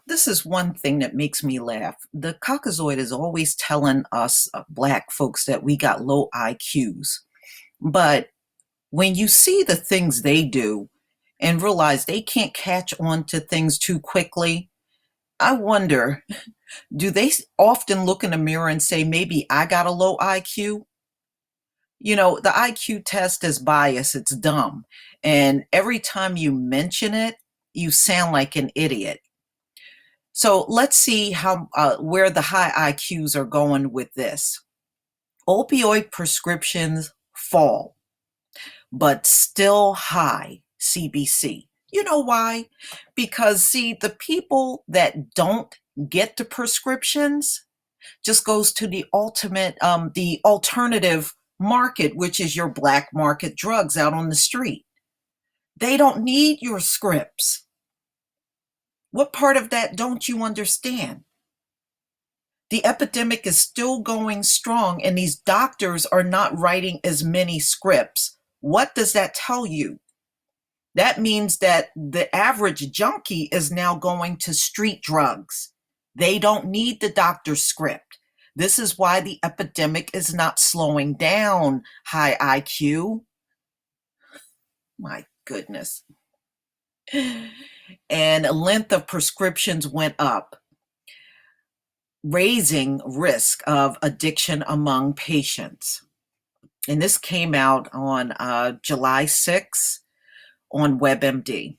This is one thing that makes me laugh. The Caucasoid is always telling us Black folks that we got low IQs. But when you see the things they do and realize they can't catch on to things too quickly, I wonder, do they often look in the mirror and say, maybe I got a low IQ? The IQ test is biased, it's dumb. And every time you mention it, you sound like an idiot. So let's see how where the high IQs are going with this. Opioid prescriptions fall, but still high CBC. You know why? Because see, the people that don't get the prescriptions just goes to the alternative market, which is your black market drugs out on the street. They don't need your scripts. What part of that don't you understand? The epidemic is still going strong and these doctors are not writing as many scripts. What does that tell you? That means that the average junkie is now going to street drugs. They don't need the doctor's script. This is why the epidemic is not slowing down, high IQ. My goodness. And length of prescriptions went up, raising risk of addiction among patients. And this came out on July 6th on WebMD.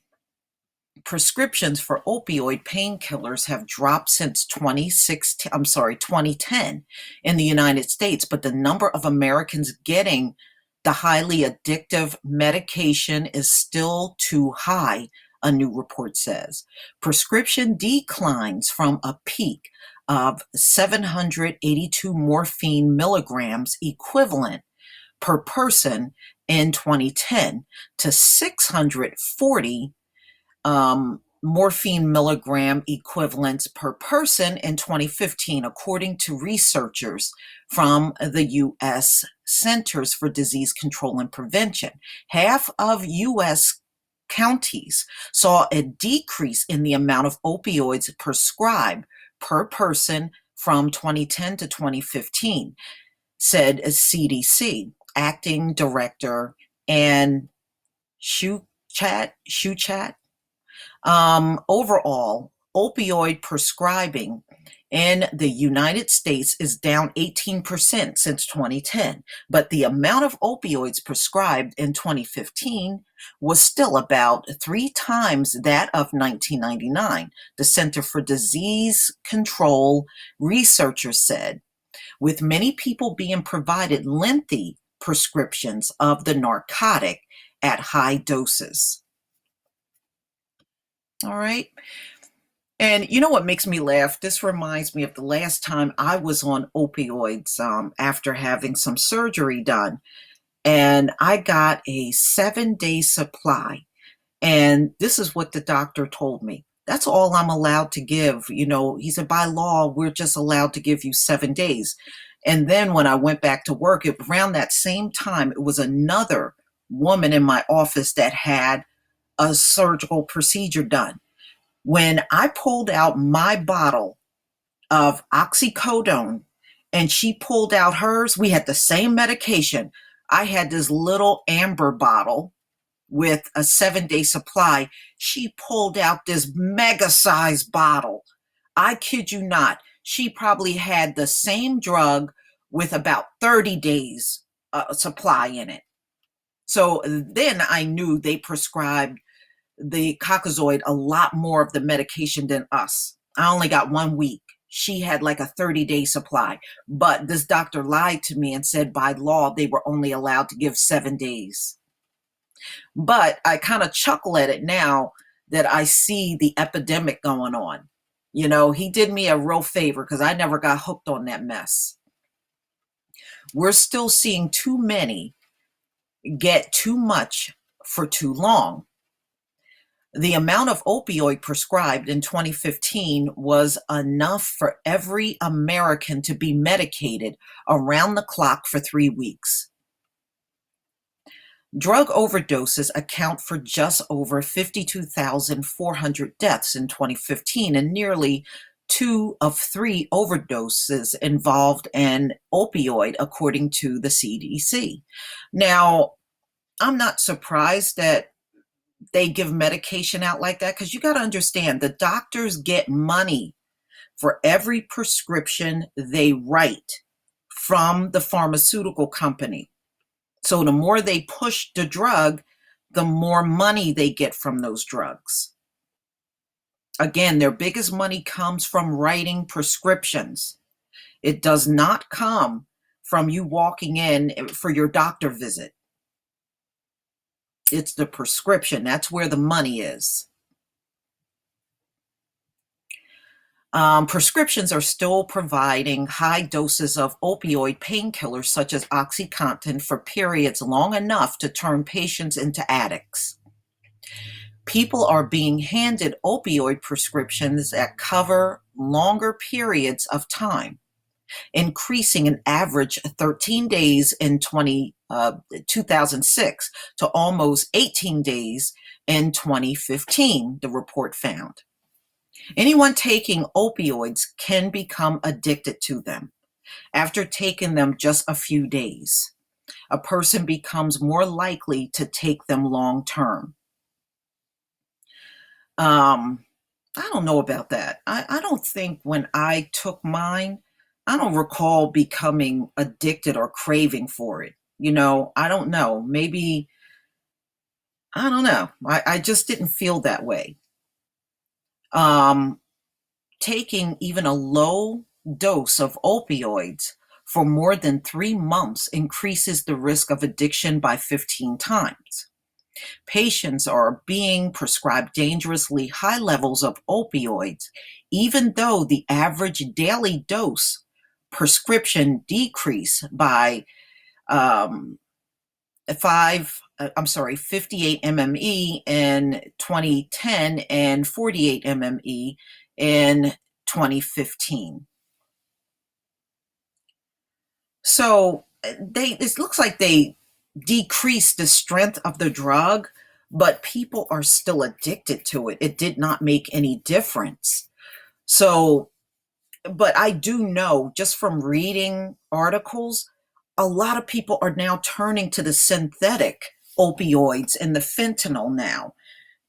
Prescriptions for opioid painkillers have dropped since 2010 in the United States, but the number of Americans getting the highly addictive medication is still too high, a new report says. Prescription declines from a peak of 782 morphine milligrams equivalent per person in 2010 to 640 morphine milligram equivalents per person in 2015, according to researchers from the U.S. Centers for Disease Control and Prevention. Half of U.S. counties saw a decrease in the amount of opioids prescribed per person from 2010 to 2015, said CDC acting director Ann Shuchat. Overall, opioid prescribing in the United States is down 18% since 2010, but the amount of opioids prescribed in 2015 was still about 3 times that of 1999, the Center for Disease Control researchers said, with many people being provided lengthy prescriptions of the narcotic at high doses. All right. And you know what makes me laugh? This reminds me of the last time I was on opioids after having some surgery done. And I got a 7-day supply. And this is what the doctor told me. That's all I'm allowed to give. He said, by law, we're just allowed to give you 7 days. And then when I went back to work, around that same time, it was another woman in my office that had a surgical procedure done. When I pulled out my bottle of oxycodone and she pulled out hers, we had the same medication. I had this little amber bottle with a 7-day supply. She pulled out this mega sized bottle. I kid you not. She probably had the same drug with about 30 days supply in it. So then I knew they prescribed the Caucasoid a lot more of the medication than us. I only got 1 week. She had like a 30-day supply. But this doctor lied to me and said by law they were only allowed to give 7 days. But I kind of chuckle at it now that I see the epidemic going on. He did me a real favor because I never got hooked on that mess. We're still seeing too many get too much for too long. The amount of opioid prescribed in 2015 was enough for every American to be medicated around the clock for 3 weeks. Drug overdoses account for just over 52,400 deaths in 2015, and nearly 2 of 3 overdoses involved an opioid, according to the CDC. Now, I'm not surprised that they give medication out like that, because you got to understand the doctors get money for every prescription they write from the pharmaceutical company. So the more they push the drug, the more money they get from those drugs. Again, their biggest money comes from writing prescriptions. It does not come from you walking in for your doctor visit. It's the prescription. That's where the money is. Prescriptions are still providing high doses of opioid painkillers such as OxyContin for periods long enough to turn patients into addicts. People are being handed opioid prescriptions that cover longer periods of time, increasing an average 13 days in 2006 to almost 18 days in 2015, the report found. Anyone taking opioids can become addicted to them after taking them just a few days. A person becomes more likely to take them long term. I don't know about that. I don't think when I took mine, I don't recall becoming addicted or craving for it. I don't know. Maybe, I don't know. I just didn't feel that way. Um, Taking even a low dose of opioids for more than 3 months increases the risk of addiction by 15 times. Patients are being prescribed dangerously high levels of opioids, even though the average daily dose prescription decrease by 58 mme in 2010 and 48 mme in 2015. So it looks like they decreased the strength of the drug, but people are still addicted to it. It did not make any difference. So, but I do know just from reading articles, a lot of people are now turning to the synthetic opioids and the fentanyl now.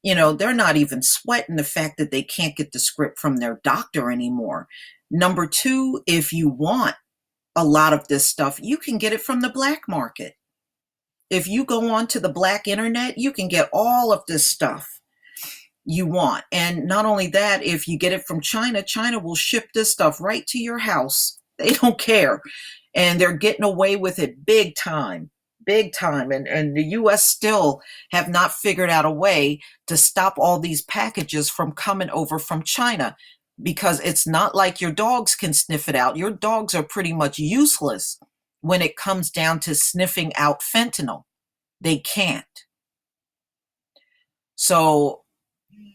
They're not even sweating the fact that they can't get the script from their doctor anymore. Number two, if you want a lot of this stuff, you can get it from the black market. If you go onto the black internet, you can get all of this stuff you want. And not only that, if you get it from China, China will ship this stuff right to your house. They don't care. And they're getting away with it big time, big time. And the US still have not figured out a way to stop all these packages from coming over from China, because it's not like your dogs can sniff it out. Your dogs are pretty much useless when it comes down to sniffing out fentanyl. They can't. So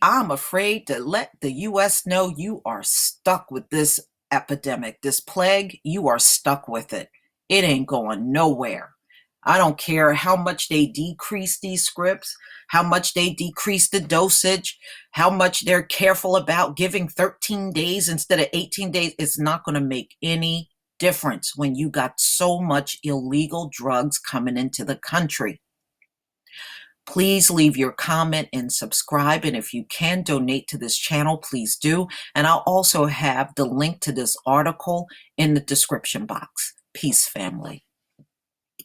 I'm afraid to let the US know you are stuck with this epidemic, this plague. You are stuck with it. It ain't going nowhere. I don't care how much they decrease these scripts, how much they decrease the dosage, how much they're careful about giving 13 days instead of 18 days. It's not going to make any difference when you got so much illegal drugs coming into the country. Please leave your comment and subscribe. And if you can donate to this channel, please do. And I'll also have the link to this article in the description box. Peace, family.